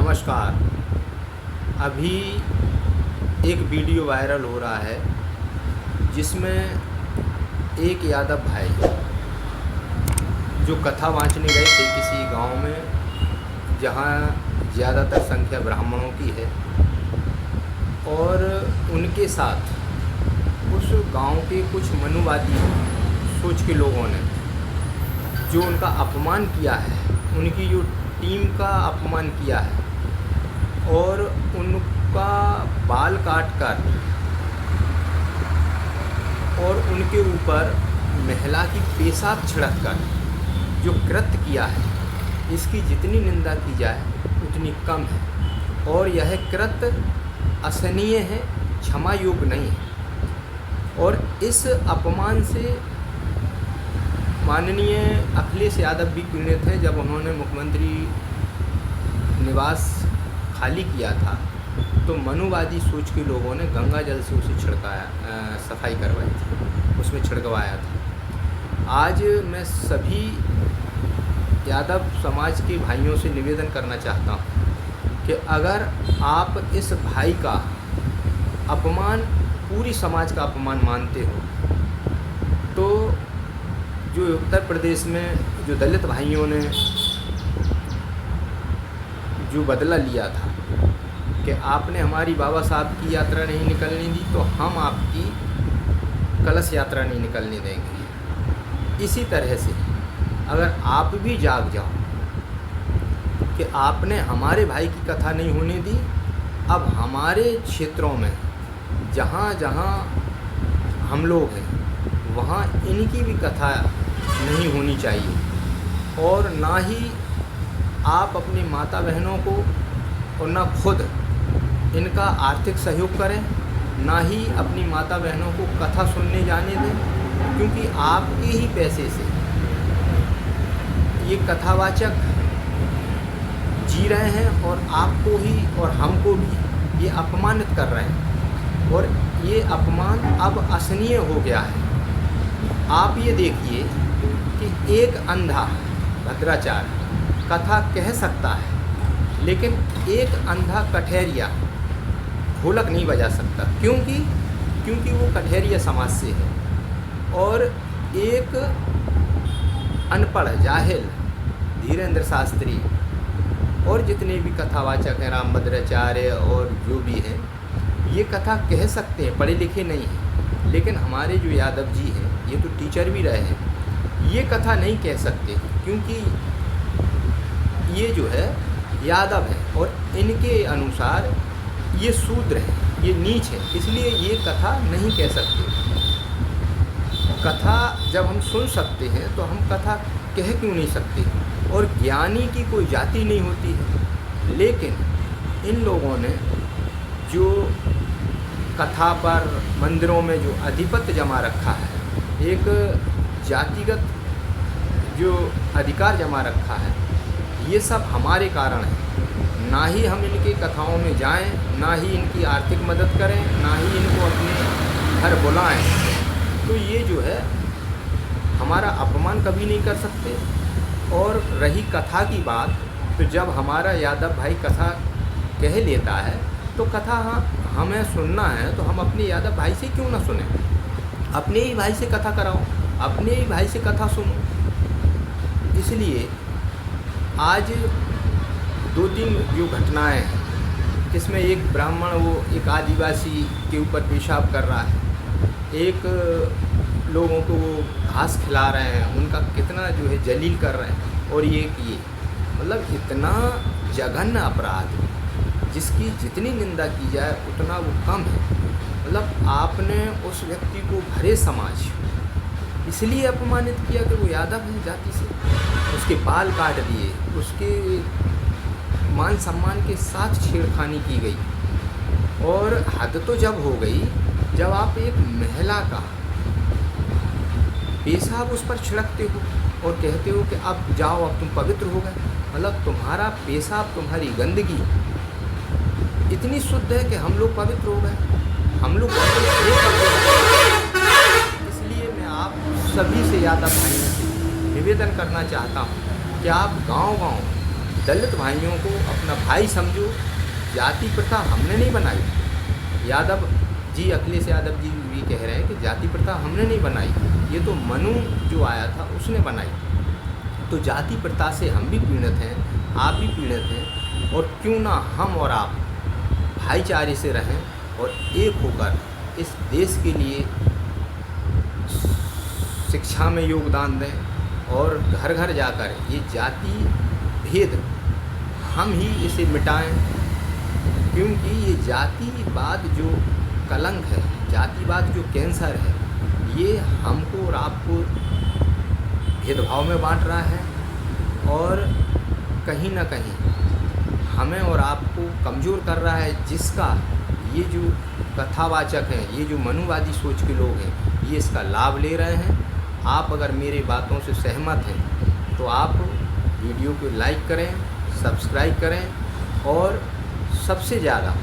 नमस्कार। अभी एक वीडियो वायरल हो रहा है जिसमें एक यादव भाई जो कथा वाँचने गए थे किसी गांव में जहां ज़्यादातर संख्या ब्राह्मणों की है, और उनके साथ उस गांव के कुछ मनुवादी सोच के लोगों ने जो उनका अपमान किया है, उनकी जो टीम का अपमान किया है और उनका बाल काट कर और उनके ऊपर महिला की पेशाब छिड़क कर जो कृत्य किया है, इसकी जितनी निंदा की जाए उतनी कम है। और यह कृत्य असहनीय है, क्षमा योग्य नहीं है। और इस अपमान से माननीय अखिलेश यादव भी पीड़ित हैं। जब उन्होंने मुख्यमंत्री निवास खाली किया था तो मनुवादी सोच के लोगों ने गंगा जल से उसे छिड़काया, सफाई करवाई थी, उसमें छिड़कवाया था। आज मैं सभी यादव समाज के भाइयों से निवेदन करना चाहता हूँ कि अगर आप इस भाई का अपमान पूरी समाज का अपमान मानते हो तो जो उत्तर प्रदेश में जो दलित भाइयों ने जो बदला लिया था कि आपने हमारी बाबा साहब की यात्रा नहीं निकलने दी तो हम आपकी कलश यात्रा नहीं निकलने देंगे। इसी तरह से अगर आप भी जाग जाओ कि आपने हमारे भाई की कथा नहीं होने दी, अब हमारे क्षेत्रों में जहाँ जहाँ हम लोग हैं वहाँ इनकी भी कथा नहीं होनी चाहिए। और ना ही आप अपनी माता बहनों को और ना खुद इनका आर्थिक सहयोग करें, ना ही अपनी माता बहनों को कथा सुनने जाने दें, क्योंकि आपके ही पैसे से ये कथावाचक जी रहे हैं और आपको ही और हमको भी ये अपमानित कर रहे हैं। और ये अपमान अब असहनीय हो गया है। आप ये देखिए कि एक अंधा भद्राचार कथा कह सकता है, लेकिन एक अंधा कठेरिया ढोलक नहीं बजा सकता, क्योंकि वो कठेरिया समाज से है। और एक अनपढ़ जाहिल धीरेन्द्र शास्त्री और जितने भी कथावाचक हैं, रामभद्राचार्य और जो भी हैं, ये कथा कह सकते हैं, पढ़े लिखे नहीं हैं। लेकिन हमारे जो यादव जी हैं, ये तो टीचर भी रहे हैं, ये कथा नहीं कह सकते क्योंकि ये जो है यादव है और इनके अनुसार ये शूद्र है, ये नीच है, इसलिए ये कथा नहीं कह सकते। कथा जब हम सुन सकते हैं तो हम कथा कह क्यों नहीं सकते? और ज्ञानी की कोई जाति नहीं होती है। लेकिन इन लोगों ने जो कथा पर मंदिरों में जो आधिपत्य जमा रखा है, एक जातिगत जो अधिकार जमा रखा है, ये सब हमारे कारण है। ना ही हम इनके कथाओं में जाएं, ना ही इनकी आर्थिक मदद करें, ना ही इनको अपने घर बुलाएं, तो ये जो है हमारा अपमान कभी नहीं कर सकते। और रही कथा की बात, तो जब हमारा यादव भाई कथा कह लेता है तो कथा हमें सुनना है तो हम अपने यादव भाई से क्यों ना सुने? अपने ही भाई से कथा कराओ, अपने ही भाई से कथा सुनो। इसलिए आज 2-3 जो घटनाएं हैं, जिसमें एक ब्राह्मण वो एक आदिवासी के ऊपर पेशाब कर रहा है, एक लोगों को वो घास खिला रहे हैं, उनका कितना जो है जलील कर रहे हैं, और ये मतलब इतना जघन्य अपराध जिसकी जितनी निंदा की जाए उतना वो कम है। मतलब आपने उस व्यक्ति को भरे समाज इसलिए अपमानित किया कि वो यादव है जाति से, उसके बाल काट दिए, उसके मान सम्मान के साथ छेड़खानी की गई। और हद तो जब हो गई जब आप एक महिला का पेशाब उस पर छिड़कते हो और कहते हो कि अब जाओ, अब तुम पवित्र हो गए। मतलब तुम्हारा पेशाब, तुम्हारी गंदगी इतनी शुद्ध है कि हम लोग पवित्र हो गए, हम लोग इसलिए मैं आप सभी से यादव भाइयों से निवेदन करना चाहता हूँ कि आप गांव-गांव दलित भाइयों को अपना भाई समझो। जाति प्रथा हमने नहीं बनाई। यादव जी, अखिलेश यादव जी भी कह रहे हैं कि जाति प्रथा हमने नहीं बनाई, ये तो मनु जो आया था उसने बनाई। तो जाति प्रथा से हम भी पीड़ित हैं, आप भी पीड़ित हैं, और क्यों ना हम और आप भाईचारे से रहें और एक होकर इस देश के लिए शिक्षा में योगदान दें और घर घर जाकर ये जाति भेद हम ही इसे मिटाएं। क्योंकि ये जातिवाद जो कलंक है, जातिवाद जो कैंसर है, ये हमको और आपको भेदभाव में बांट रहा है और कहीं ना कहीं हमें और आपको कमज़ोर कर रहा है, जिसका ये जो कथावाचक हैं, ये जो मनुवादी सोच के लोग हैं, ये इसका लाभ ले रहे हैं। आप अगर मेरी बातों से सहमत हैं तो आप वीडियो को लाइक करें, सब्सक्राइब करें और सबसे ज़्यादा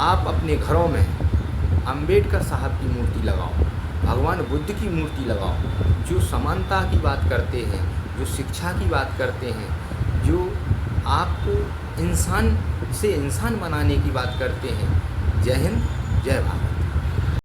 आप अपने घरों में अंबेडकर साहब की मूर्ति लगाओ, भगवान बुद्ध की मूर्ति लगाओ, जो समानता की बात करते हैं, जो शिक्षा की बात करते हैं, जो आपको इंसान से इंसान बनाने की बात करते हैं। जय हिंद, जय भारत।